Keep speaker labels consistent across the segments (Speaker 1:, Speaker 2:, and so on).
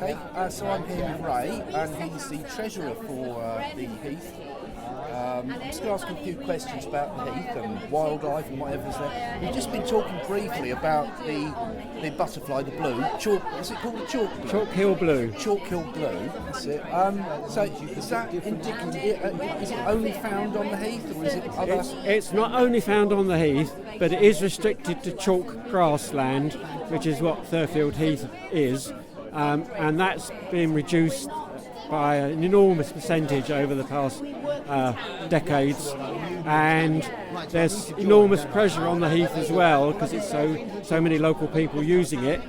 Speaker 1: Okay, so I'm here with Ray, and he's the treasurer for the Heath. I'm just going to ask him a few questions about the Heath and wildlife and whatever's there. We've just been talking briefly about the butterfly, the blue. Is it called the chalk blue?
Speaker 2: Chalk Hill Blue.
Speaker 1: Chalk Hill Blue, that's it. So is that indicative? Is it only found on the Heath, or is it other?
Speaker 2: It's not only found on the Heath, but it is restricted to chalk grassland, which is what Therfield Heath is, and that's been reduced by an enormous percentage over the past decades, and there's enormous pressure on the Heath as well because it's so many local people using it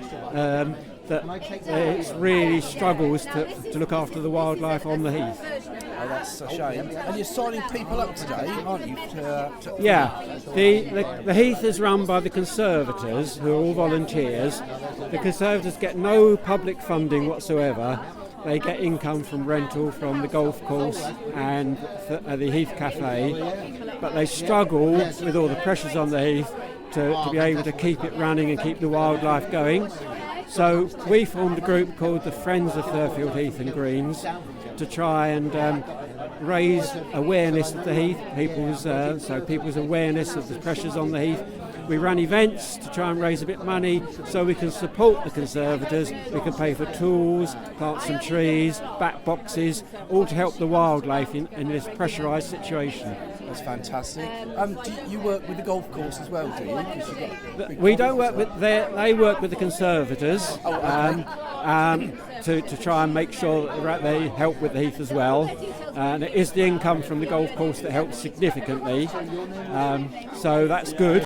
Speaker 2: that it really struggles to look after the wildlife on the Heath.
Speaker 1: Oh, that's a shame. And you're signing people up today, aren't you?
Speaker 2: Yeah, the Heath is run by the Conservators, who are all volunteers. The Conservators get no public funding whatsoever. They get income from rental from the golf course and the Heath Cafe, but they struggle with all the pressures on the Heath to be able to keep it running and keep the wildlife going. So we formed a group called the Friends of Therfield Heath and Greens to try and raise awareness of the Heath, people's awareness of the pressures on the Heath. We run events to try and raise a bit of money so we can support the Conservators. We can pay for tools, plant some trees, back boxes, all to help the wildlife in this pressurised situation.
Speaker 1: That's fantastic. Do you work with the golf course as well, do you?
Speaker 2: We don't work with they work with the Conservators to try and make sure that they help with the Heath as well. And it is the income from the golf course that helps significantly. So that's good.